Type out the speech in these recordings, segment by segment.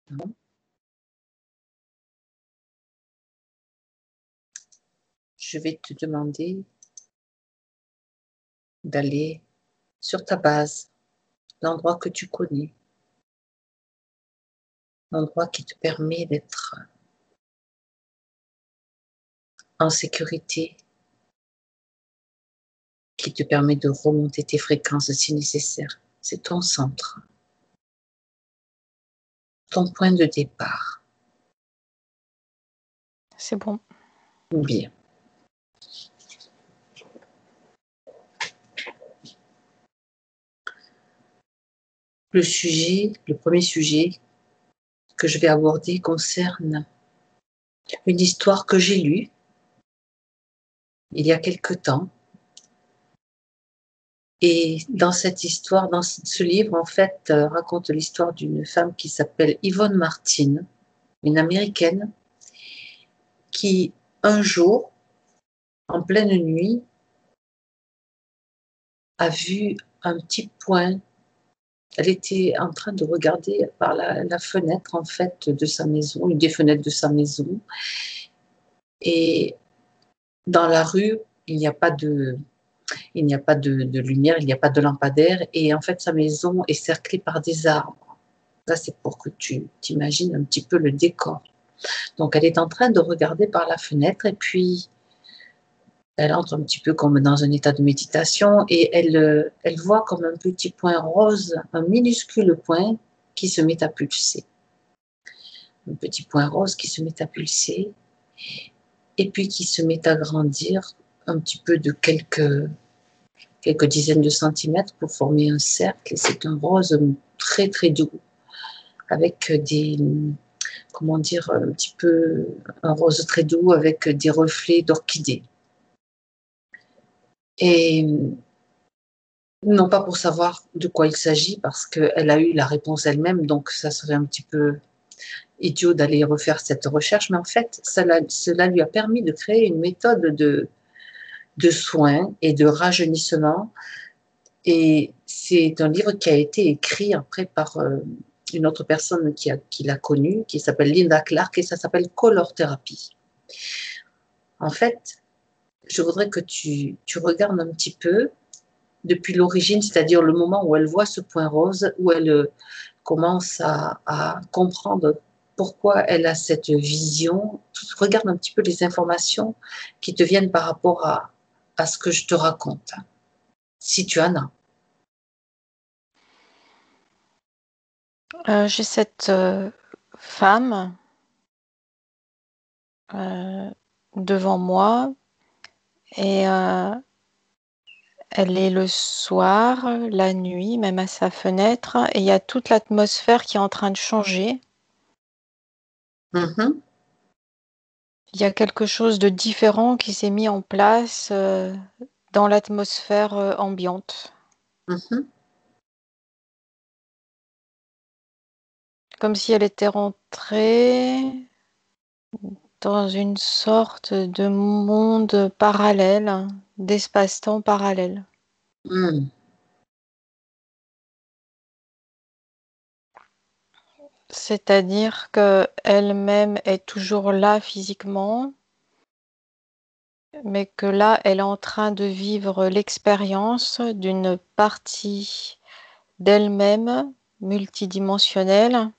Non. Je vais te demander d'aller sur ta base, l'endroit que tu connais, l'endroit qui te permet d'être en sécurité, qui te permet de remonter tes fréquences si nécessaire. C'est ton centre, ton point de départ. C'est bon. Bien. Le premier sujet que je vais aborder concerne une histoire que j'ai lue il y a quelque temps. Et dans cette histoire, dans ce livre, en fait, raconte l'histoire d'une femme qui s'appelle Yvonne Martin, une Américaine, qui, un jour, en pleine nuit, a vu un petit point. Elle était en train de regarder par la fenêtre, en fait, de sa maison, une des fenêtres de sa maison. Et dans la rue, il n'y a pas de lumière, il n'y a pas de lampadaire. Et en fait, sa maison est cerclée par des arbres. Là, c'est pour que tu t'imagines un petit peu le décor. Donc, elle est en train de regarder par la fenêtre et puis elle entre un petit peu comme dans un état de méditation et elle voit comme un petit point rose, un minuscule point qui se met à pulser. Un petit point rose qui se met à pulser et puis qui se met à grandir un petit peu de quelques dizaines de centimètres pour former un cercle. Et c'est un rose très très doux avec comment dire, un petit peu un rose très doux avec des reflets d'orchidées. Et non pas pour savoir de quoi il s'agit, parce qu'elle a eu la réponse elle-même, donc ça serait un petit peu idiot d'aller refaire cette recherche, mais en fait, cela lui a permis de créer une méthode de soins et de rajeunissement. Et c'est un livre qui a été écrit après par une autre personne qui l'a connue, qui s'appelle Linda Clark, et ça s'appelle Color Therapy. En fait, je voudrais que tu regardes un petit peu depuis l'origine, c'est-à-dire le moment où elle voit ce point rose, où elle commence à comprendre pourquoi elle a cette vision. Regarde un petit peu les informations qui te viennent par rapport à ce que je te raconte, si tu en as. J'ai cette femme devant moi et elle est le soir, la nuit, même à sa fenêtre, et il y a toute l'atmosphère qui est en train de changer. Mhm. Il y a quelque chose de différent qui s'est mis en place dans l'atmosphère ambiante. Mhm. Comme si elle était rentrée dans une sorte de monde parallèle, d'espace-temps parallèle. Mhm. C'est-à-dire qu'elle-même est toujours là physiquement, mais que là, elle est en train de vivre l'expérience d'une partie d'elle-même multidimensionnelle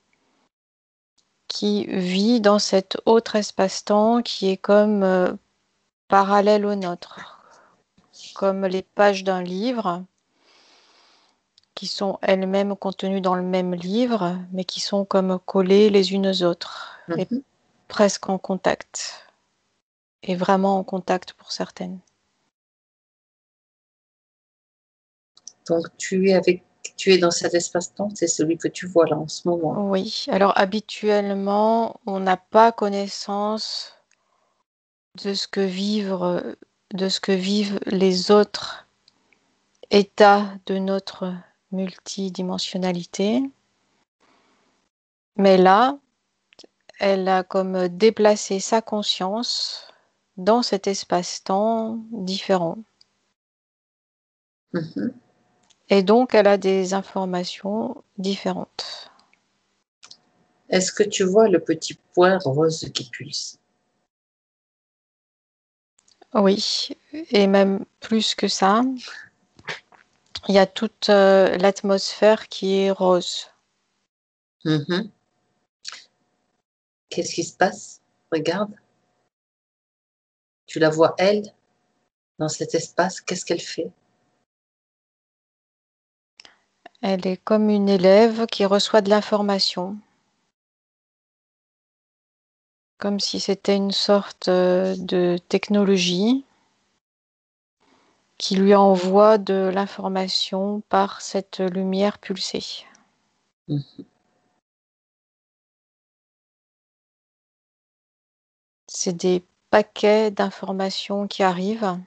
qui vit dans cet autre espace-temps qui est comme parallèle au nôtre, comme les pages d'un livre qui sont elles-mêmes contenues dans le même livre, mais qui sont comme collées les unes aux autres et Mhm. presque en contact, et vraiment en contact pour certaines. Donc tu es dans cet espace-temps, c'est celui que tu vois là en ce moment. Oui, alors habituellement, on n'a pas connaissance de ce que vivent les autres états de notre multidimensionnalité. Mais là, elle a comme déplacé sa conscience dans cet espace-temps différent. Mhm. Et donc, elle a des informations différentes. Est-ce que tu vois le petit point rose qui pulse? Oui, et même plus que ça, il y a toute l'atmosphère qui est rose. Mhm. Qu'est-ce qui se passe? Regarde, tu la vois, elle, dans cet espace, qu'est-ce qu'elle fait? Elle est comme une élève qui reçoit de l'information, comme si c'était une sorte de technologie qui lui envoie de l'information par cette lumière pulsée. Mhm. C'est des paquets d'informations qui arrivent,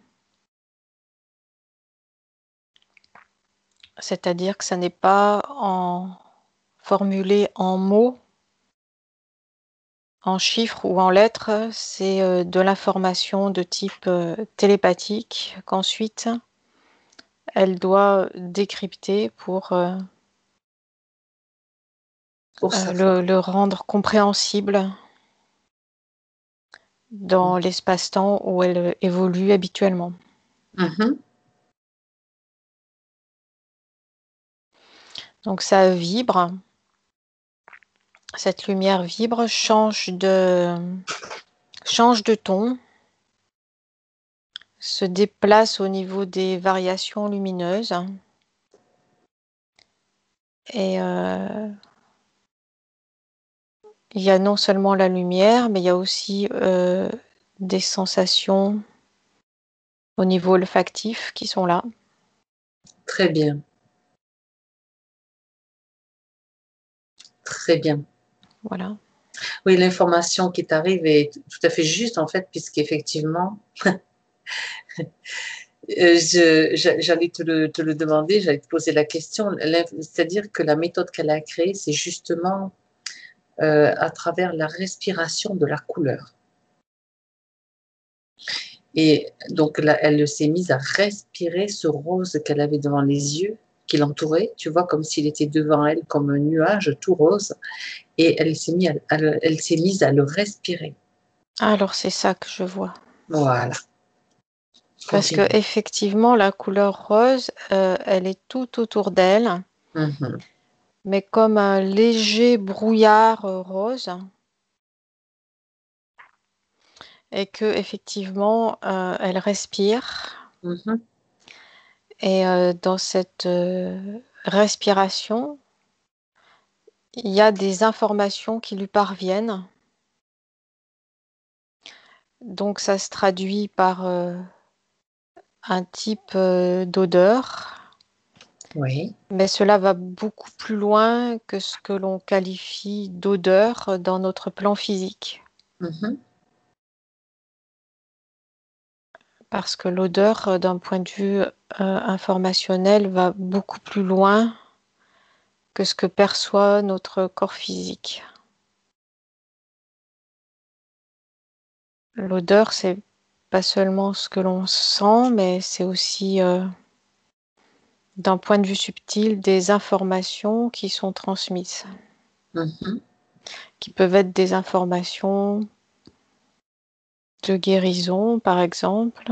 c'est-à-dire que ça n'est pas formulé en mots, en chiffres ou en lettres, c'est de l'information de type télépathique qu'ensuite elle doit décrypter pour Pour savoir. le rendre compréhensible dans l'espace-temps où elle évolue habituellement. Mhm. Donc ça vibre, cette lumière vibre, change de ton, se déplace au niveau des variations lumineuses et il y a non seulement la lumière, mais il y a aussi des sensations au niveau olfactif qui sont là. Très bien, très bien. Voilà. Oui, l'information qui t'arrive est tout à fait juste, en fait, puisqu'effectivement, j'allais te le demander, j'allais te poser la question. C'est-à-dire que la méthode qu'elle a créée, c'est justement à travers la respiration de la couleur. Et donc là, elle s'est mise à respirer ce rose qu'elle avait devant les yeux, qui l'entourait, tu vois, comme s'il était devant elle, comme un nuage tout rose. Et elle s'est mise à le respirer. Alors c'est ça que je vois. Voilà, Parce que continue. effectivement, la couleur rose, elle est tout autour d'elle, Mhm. mais comme un léger brouillard rose, et que effectivement, elle respire. Mhm. Et dans cette respiration, il y a des informations qui lui parviennent. Donc ça se traduit par un type d'odeur, Oui. mais cela va beaucoup plus loin que ce que l'on qualifie d'odeur dans notre plan physique. Mhm. Parce que l'odeur, d'un point de vue informationnel, va beaucoup plus loin que ce que perçoit notre corps physique. L'odeur, c'est pas seulement ce que l'on sent, mais c'est aussi, d'un point de vue subtil, des informations qui sont transmises, Mhm. qui peuvent être des informations de guérison, par exemple,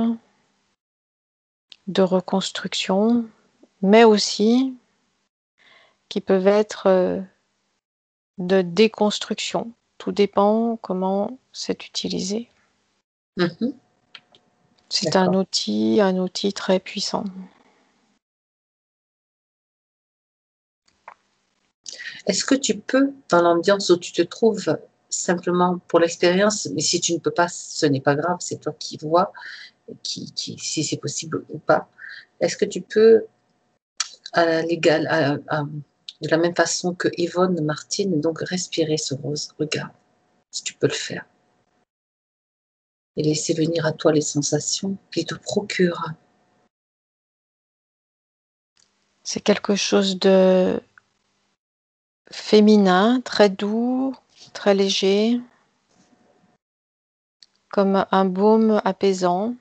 de reconstruction, mais aussi qui peuvent être de déconstruction. Tout dépend comment c'est utilisé. Mhm. C'est D'accord. un outil très puissant. Est-ce que tu peux, dans l'ambiance où tu te trouves, simplement pour l'expérience, mais si tu ne peux pas, ce n'est pas grave, c'est toi qui vois, si c'est possible ou pas, est-ce que tu peux, à l'égal, de la même façon que Yvonne Martine, donc respirer ce rose, regarde, si tu peux le faire, et laisser venir à toi les sensations qu'il te procure. C'est quelque chose de féminin, très doux, très léger, comme un baume apaisant.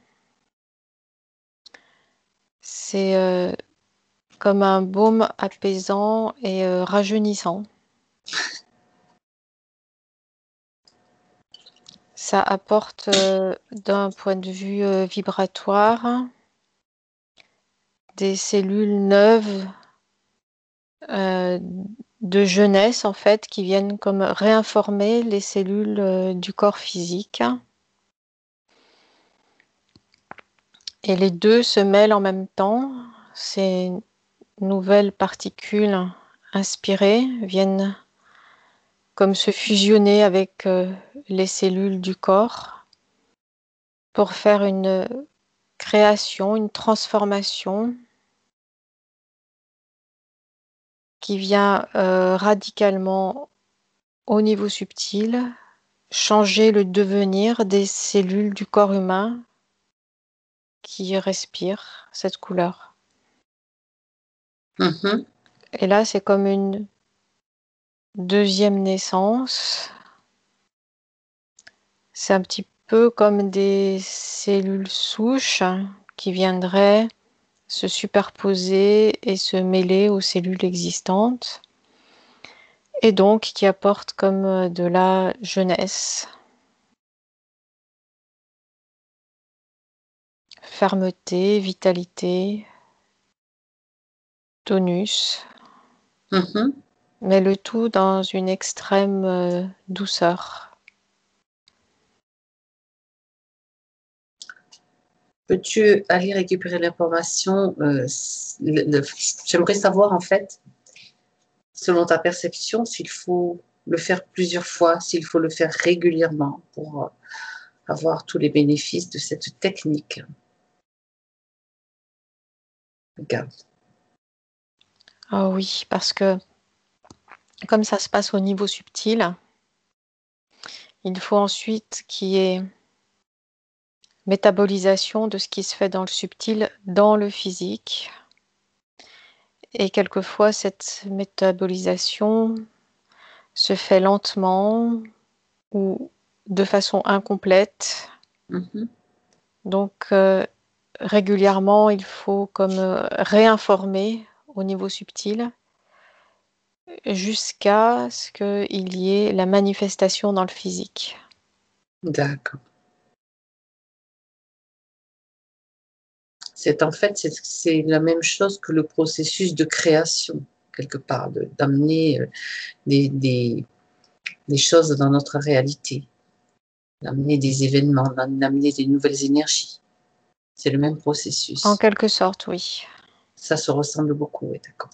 C'est comme un baume apaisant et rajeunissant. Ça apporte d'un point de vue vibratoire des cellules neuves de jeunesse en fait qui viennent comme réinformer les cellules du corps physique. Et les deux se mêlent en même temps. Ces nouvelles particules inspirées viennent comme se fusionner avec les cellules du corps pour faire une création, une transformation qui vient radicalement au niveau subtil changer le devenir des cellules du corps humain qui respirent cette couleur. Mhm. Et là, c'est comme une deuxième naissance. C'est un petit peu comme des cellules souches qui viendraient se superposer et se mêler aux cellules existantes et donc qui apportent comme de la jeunesse, fermeté, vitalité, tonus, Mhm. mais le tout dans une extrême douceur. Peux-tu aller récupérer l'information j'aimerais savoir en fait, selon ta perception, s'il faut le faire plusieurs fois, s'il faut le faire régulièrement pour avoir tous les bénéfices de cette technique. Regarde. Ah oui, parce que comme ça se passe au niveau subtil, il faut ensuite qu'il y ait métabolisation de ce qui se fait dans le subtil, dans le physique. Et quelquefois, cette métabolisation se fait lentement ou de façon incomplète. Mhm. Donc, régulièrement, il faut comme réinformer au niveau subtil jusqu'à ce qu'il y ait la manifestation dans le physique. D'accord. C'est en fait, c'est la même chose que le processus de création, quelque part, d'amener des choses dans notre réalité, d'amener des événements, d'amener des nouvelles énergies. C'est le même En processus. quelque sorte, oui. Ça se ressemble beaucoup, oui, d'accord.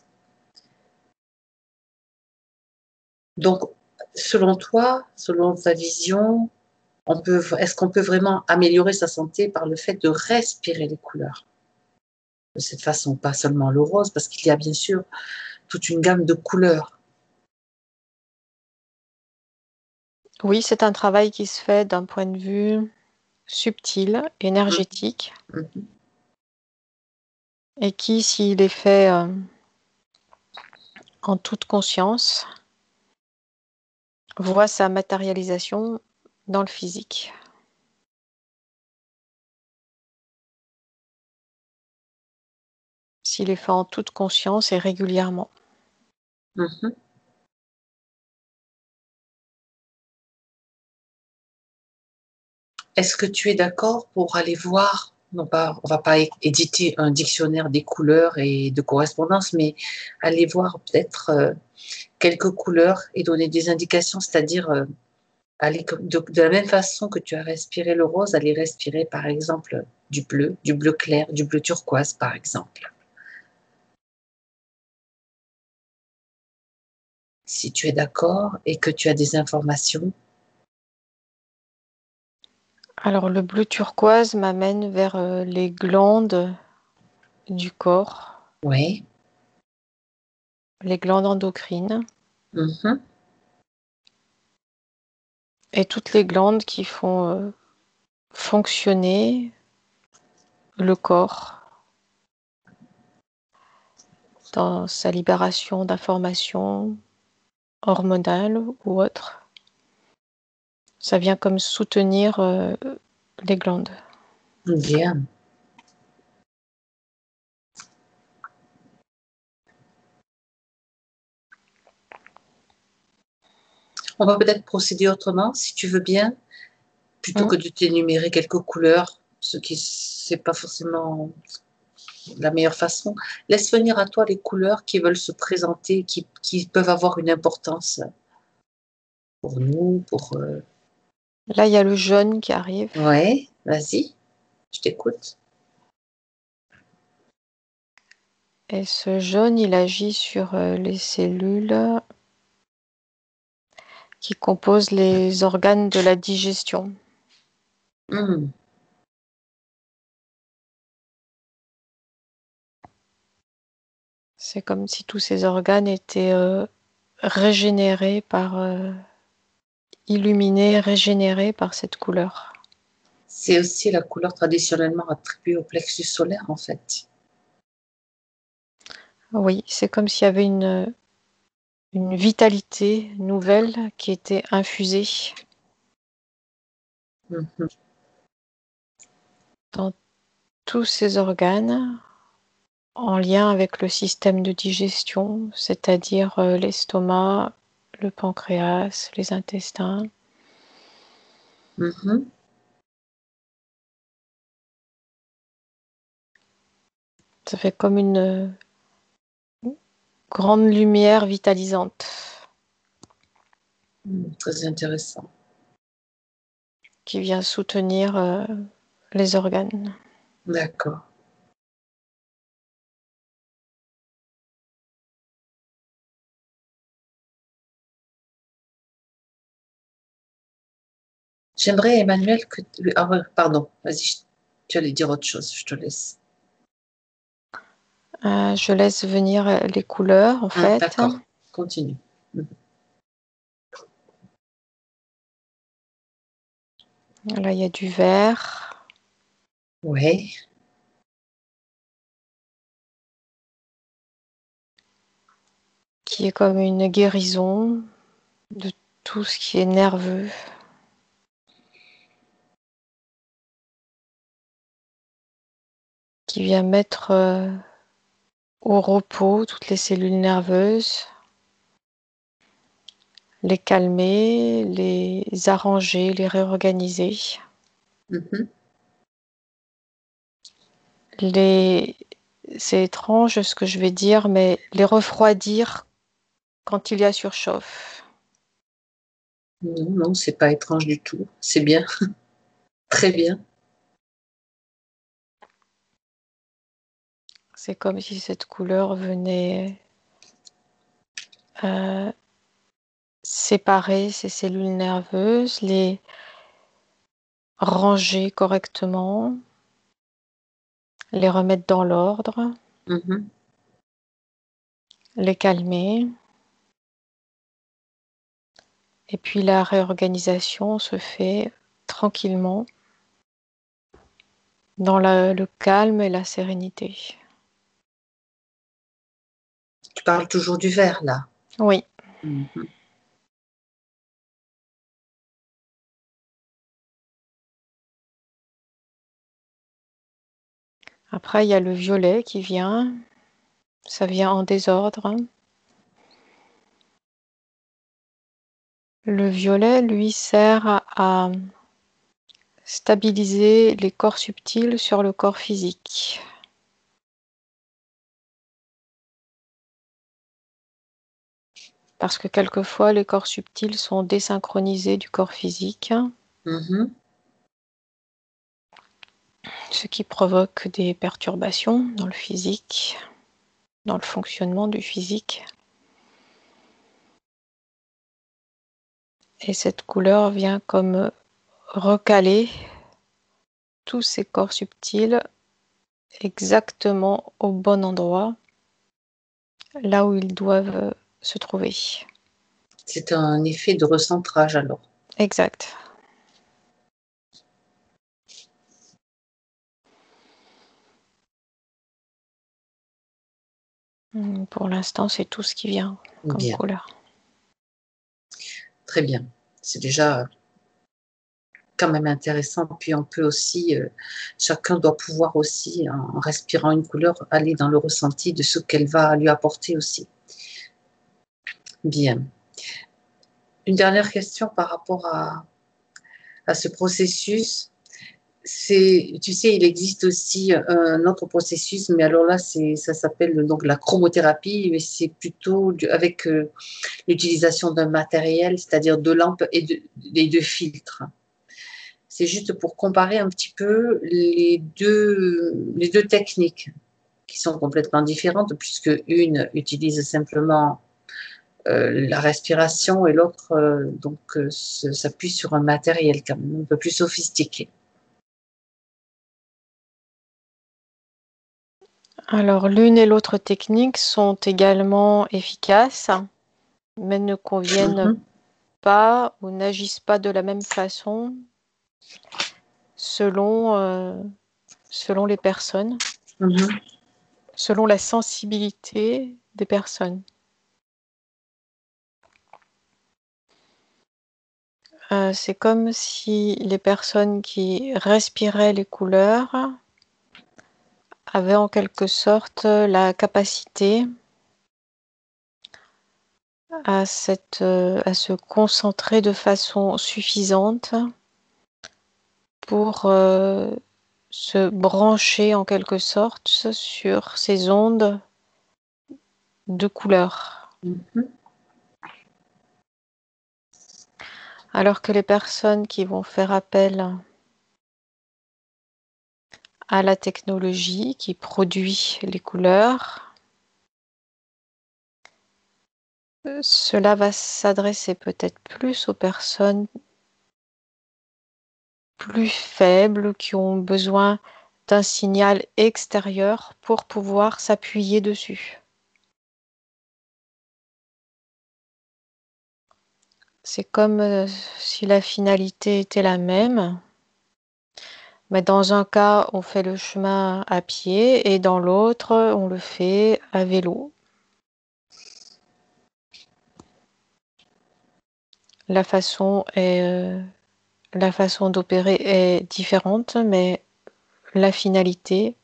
Donc, selon toi, selon ta vision, est-ce qu'on peut vraiment améliorer sa santé par le fait de respirer les couleurs de cette façon, pas seulement le rose, parce qu'il y a bien sûr toute une gamme de couleurs. Oui, c'est un travail qui se fait d'un point de vue subtil, énergétique, Mhm. et qui, s'il est fait en toute conscience, voit sa matérialisation dans le physique. S'il est fait en toute conscience et régulièrement. Mhm. Est-ce que tu es d'accord pour aller voir, non pas, on va pas éditer un dictionnaire des couleurs et de correspondance, mais aller voir peut-être quelques couleurs et donner des indications, c'est-à-dire aller de la même façon que tu as respiré le rose, aller respirer par exemple du bleu clair, du bleu turquoise par exemple. Si tu es d'accord et que tu as des informations. Alors le bleu turquoise m'amène vers les glandes du corps, Oui. les glandes endocrines Mhm. et toutes les glandes qui font fonctionner le corps dans sa libération d'informations hormonales ou autres. Ça vient comme soutenir les glandes. Bien. On va peut-être procéder autrement, si tu veux bien. plutôt que de t'énumérer quelques couleurs, ce qui c'est pas forcément la meilleure façon. Laisse venir à toi les couleurs qui veulent se présenter, qui peuvent avoir une importance pour nous, pour... Là, il y a le jaune qui arrive. Ouais, vas-y, je t'écoute. Et ce jaune, il agit sur les cellules qui composent les organes de la digestion. Mmh. C'est comme si tous ces organes étaient régénérés illuminés, régénérés par cette couleur. C'est aussi la couleur traditionnellement attribuée au plexus solaire, en fait. Oui, c'est comme s'il y avait une vitalité nouvelle qui était infusée Mmh. dans tous ces organes en lien avec le système de digestion, c'est-à-dire l'estomac, le pancréas, les intestins. Mmh. Ça fait comme une grande lumière vitalisante Très intéressant. qui vient soutenir les organes. D'accord. J'aimerais, Emmanuel, que... Ah, ouais, pardon, vas-y, tu allais dire autre chose, je te laisse. Je laisse venir les couleurs en fait. D'accord, continue. Là, il y a du vert Ouais. qui est comme une guérison de tout ce qui est nerveux. Qui vient mettre au repos toutes les cellules nerveuses, les calmer, les arranger, les réorganiser, Mhm. c'est étrange ce que je vais dire, mais les refroidir quand il y a surchauffe. Non, non, c'est pas étrange du tout. C'est bien, très bien. C'est comme si cette couleur venait euh, séparer ces cellules nerveuses, les ranger correctement, les remettre dans l'ordre, Mhm. les calmer. Et puis la réorganisation se fait tranquillement dans le calme et la sérénité. Tu parles toujours du vert, là. Oui. Mhm. Après, il y a le violet qui vient. Ça vient en désordre. Le violet, lui, sert à stabiliser les corps subtils sur le corps physique. Parce que quelquefois, les corps subtils sont désynchronisés du corps physique, Mhm. ce qui provoque des perturbations dans le physique, dans le fonctionnement du physique. Et cette couleur vient comme recaler tous ces corps subtils exactement au bon endroit, là où ils doivent se trouver. C'est un effet de recentrage, alors. Exact. Pour l'instant, c'est tout ce qui vient comme Bien, couleur. très bien. C'est déjà quand même intéressant. Puis on peut aussi, chacun doit pouvoir aussi, en respirant une couleur, aller dans le ressenti de ce qu'elle va lui apporter aussi. Bien. Une dernière question par rapport à à ce processus. Tu sais, il existe aussi un autre processus, mais alors là, ça s'appelle donc la chromothérapie, mais c'est plutôt avec l'utilisation d'un matériel, c'est-à-dire de lampes et de filtres. C'est juste pour comparer un petit peu les deux techniques qui sont complètement différentes, puisque une utilise simplement la respiration et l'autre s'appuie sur un matériel quand même un peu plus sophistiqué. Alors, l'une et l'autre technique sont également efficaces, mais ne conviennent pas ou n'agissent pas de la même façon selon les personnes, selon la sensibilité des personnes. C'est comme si les personnes qui respiraient les couleurs avaient en quelque sorte la capacité à se concentrer de façon suffisante pour se brancher en quelque sorte sur ces ondes de couleurs. Alors que les personnes qui vont faire appel à la technologie qui produit les couleurs, cela va s'adresser peut-être plus aux personnes plus faibles qui ont besoin d'un signal extérieur pour pouvoir s'appuyer dessus. C'est comme si la finalité était la même, mais dans un cas, on fait le chemin à pied et dans l'autre, on le fait à vélo. La façon d'opérer est différente, mais la finalité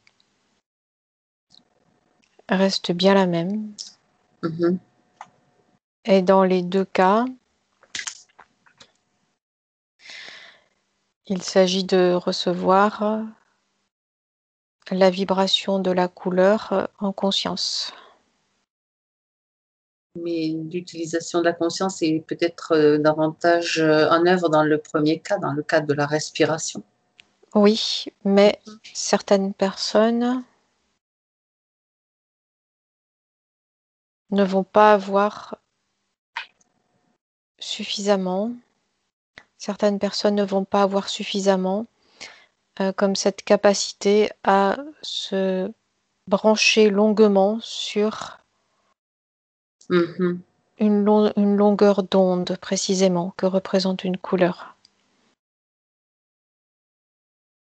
reste bien la même. Et dans les deux cas, il s'agit de recevoir la vibration de la couleur en conscience. Mais l'utilisation de la conscience est peut-être davantage en œuvre dans le premier cas, dans le cadre de la respiration. Oui, mais certaines personnes ne vont pas avoir suffisamment, comme cette capacité à se brancher longuement sur une longueur d'onde précisément que représente une couleur.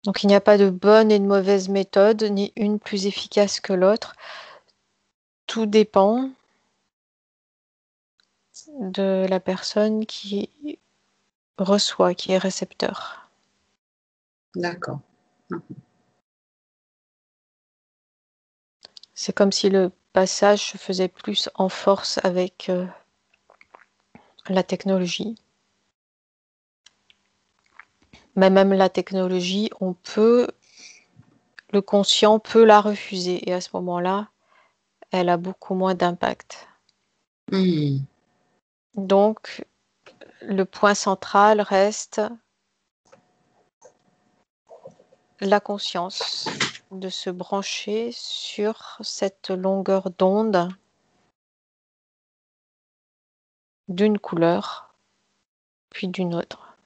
Donc il n'y a pas de bonne et de mauvaise méthode, ni une plus efficace que l'autre. Tout dépend de la personne qui reçoit, qui est récepteur. D'accord. C'est comme si le passage se faisait plus en force avec la technologie. Mais même la technologie, le conscient peut la refuser et à ce moment-là, elle a beaucoup moins d'impact. Donc, le point central reste la conscience, de se brancher sur cette longueur d'onde d'une couleur, puis d'une autre,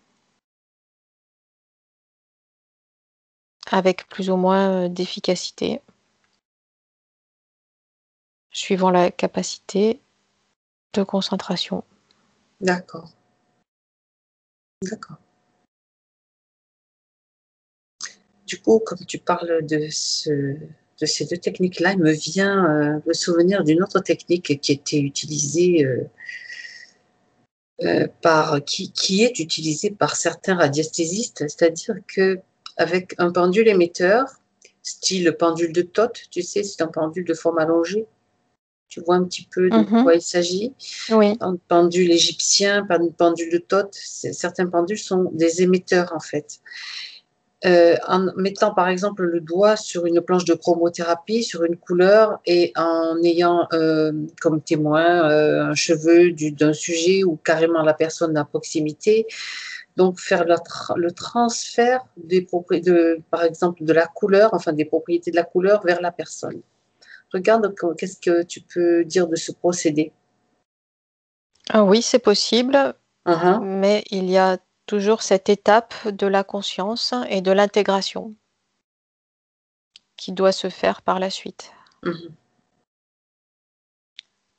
avec plus ou moins d'efficacité, suivant la capacité de concentration. D'accord. D'accord. Du coup, comme tu parles de ces deux techniques-là, il me vient le souvenir d'une autre technique qui était utilisée qui est utilisée par certains radiesthésistes, c'est-à-dire que avec un pendule émetteur, style pendule de Toth, tu sais, c'est un pendule de forme allongée, Tu vois un petit peu de Mhm. quoi il s'agit? Oui. Un pendule égyptien, pendule de Thoth, certains pendules sont des émetteurs en fait. En mettant par exemple le doigt sur une planche de chromothérapie, sur une couleur, et en ayant comme témoin un cheveu d'un sujet ou carrément la personne à proximité, donc faire le transfert des propriétés, par exemple de la couleur, enfin des propriétés de la couleur vers la personne. Regarde qu'est-ce que tu peux dire de ce procédé. Ah oui, c'est possible, Uh-huh. mais il y a toujours cette étape de la conscience et de l'intégration qui doit se faire par la suite. Mhm.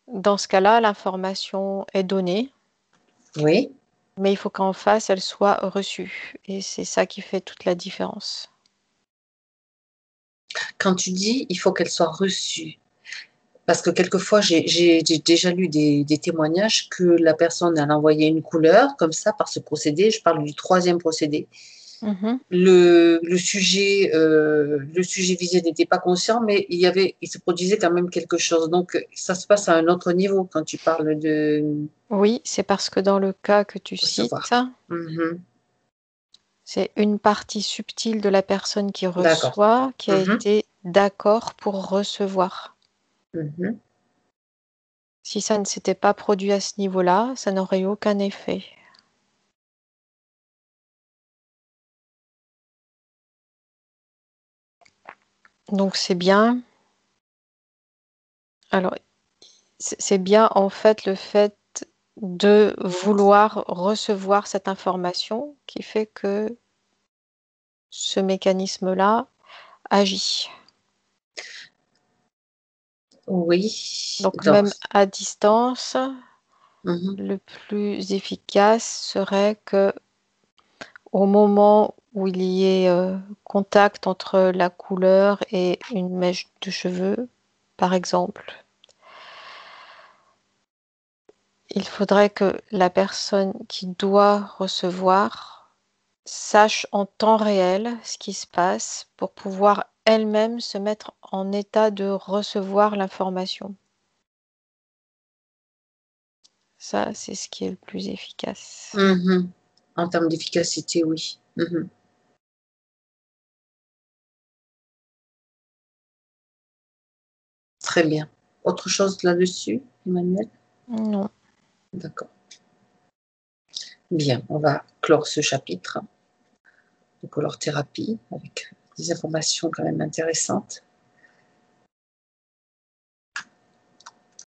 Dans ce cas-là, l'information est donnée, Oui. mais il faut qu'en face, elle soit reçue. Et c'est ça qui fait toute la différence. Quand tu dis il faut qu'elle soit reçue, parce que quelquefois j'ai déjà lu des témoignages que la personne elle envoyait une couleur comme ça par ce procédé. Je parle du troisième procédé. Mhm. Le sujet visé n'était pas conscient, mais il se produisait quand même quelque chose. Donc ça se passe à un autre niveau quand tu parles de Oui, c'est parce que dans le cas que tu recevoir. cites, Mhm. c'est une partie subtile de la personne qui D'accord. reçoit qui a Mhm. été d'accord pour recevoir. Mhm. Si ça ne s'était pas produit à ce niveau-là, ça n'aurait eu aucun effet. Donc c'est bien. Alors, c'est bien en fait le fait de vouloir recevoir cette information qui fait que ce mécanisme-là agit. Oui. Donc même à distance, Mhm. le plus efficace serait que au moment où il y ait contact entre la couleur et une mèche de cheveux, par exemple, il faudrait que la personne qui doit recevoir sache en temps réel ce qui se passe pour pouvoir elle-même se mettre en état de recevoir l'information. Ça, c'est ce qui est le plus efficace. Mhm. En termes d'efficacité, oui. Mhm. Très bien. Autre chose là-dessus, Emmanuel? Non. D'accord. Bien, on va clore ce chapitre de color thérapie avec des informations quand même intéressantes.